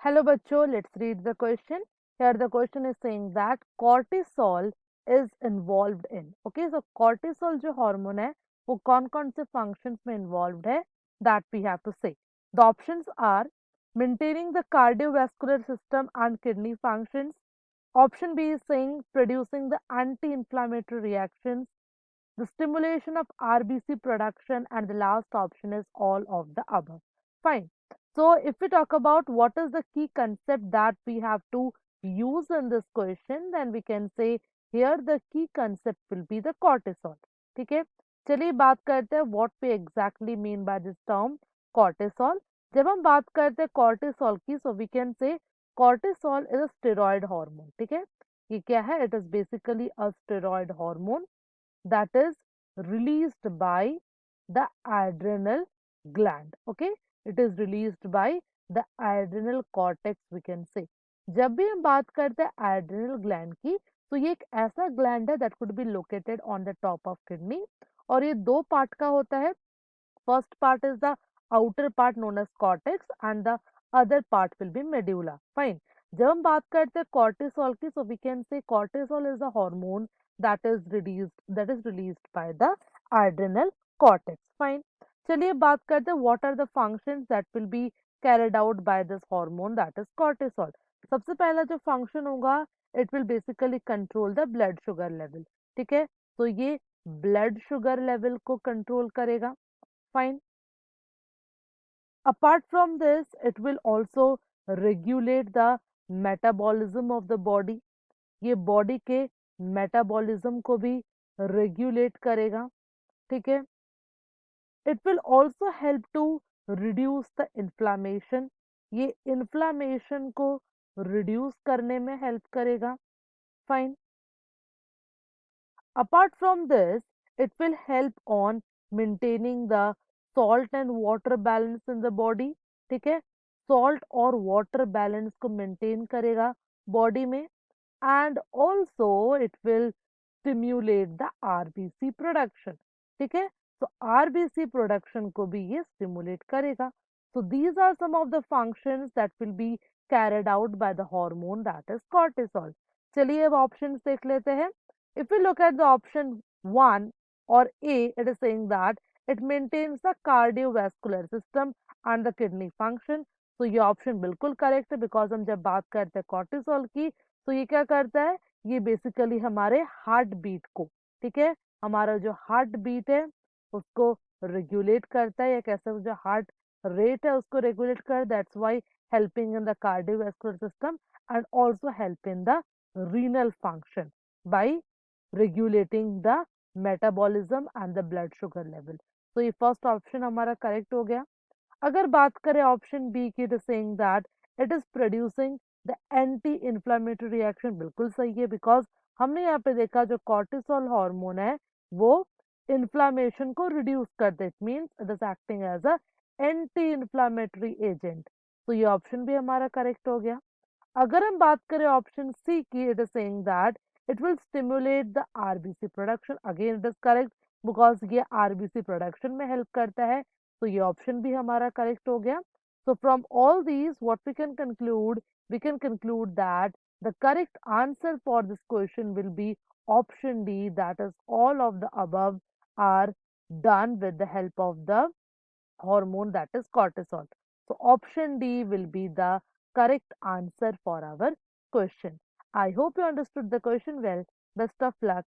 Hello बच्चों, let's read the question. Here the question is saying that cortisol is involved in. Okay, so cortisol जो hormone है, वो कौन-कौन से functions में involved है, that we have to say. The options are maintaining the cardiovascular system and kidney functions. Option B is saying producing the anti-inflammatory reactions, the stimulation of RBC production, and the last option is all of the above. Fine. So, if we talk about what is the key concept that we have to use in this question, then we can say here the key concept will be the cortisol. ठीक है, चलिए बात करते हैं what we exactly mean by this term cortisol. जब हम बात करते हैं cortisol की, so we can say cortisol is a steroid hormone. ठीक है, ये क्या है? It is basically a steroid hormone that is released by the adrenal gland. Okay, it is released by the adrenal cortex, we can say. जब भी हम बात करते हैं adrenal gland की, तो ये एक ऐसा gland है that could be located on the top of kidney, और ये दो पार्ट का होता है. First part is the outer part known as cortex and the other part will be medulla. Fine. जब हम बात करते हैं cortisol की, so we can say cortisol is a hormone that is released by the adrenal cortex. Fine. चलिए बात करते हैं what are the functions that will be carried out by this hormone that is cortisol. सबसे पहला जो function होगा, it will basically control the blood sugar level. ठीक है, तो ये blood sugar level को control करेगा. Fine. Apart from this, it will also regulate the metabolism of the body. ये body के metabolism को भी regulate करेगा. ठीक है. It will also help to reduce the inflammation. ये inflammation को reduce करने में help करेगा. Fine. Apart from this, it will help on maintaining the salt and water balance in the body. ठीक है, salt और water balance को maintain करेगा body में, and also it will stimulate the RBC production. ठीक है, so RBC production को भी ये stimulate करेगा. So these are some of the functions that will be carried out by the hormone that is cortisol. चलिए अब options देख लेते हैं. If we look at the option 1 or A, it is saying that it maintains the cardiovascular system and the kidney function. तो ये option बिल्कुल correct है, because हम जब बात करते हैं कॉर्टिसोल की, तो ये क्या करता है, ये बेसिकली हमारे हार्ट बीट को, ठीक है, हमारा जो हार्ट बीट है उसको रेगुलेट करता है, या कैसे जो हार्ट रेट है उसको रेगुलेट कर, that's why helping in the cardiovascular system and also help in the renal function by regulating the metabolism and the blood sugar level. तो ये फर्स्ट ऑप्शन हमारा करेक्ट हो गया. अगर बात करें ऑप्शन बी की, it is saying that it is producing the anti inflammatory reaction. बिल्कुल सही है, बिकॉज हमने यहाँ पे देखा जो कॉर्टिसोल हार्मोन है वो इन्फ्लामेशन को रिड्यूस करते, it means it is acting as a anti inflammatory agent. तो ये ऑप्शन भी हमारा करेक्ट हो गया. अगर हम बात करें ऑप्शन सी की, it is saying that it will stimulate the RBC production. Again it is correct because ये RBC production में help करता है, तो ये option भी हमारा correct हो गया. So from all these what we can conclude that the correct answer for this question will be option D, that is all of the above are done with the help of the hormone that is cortisol. So option D will be the correct answer for our question. I hope you understood the question well. Best of luck.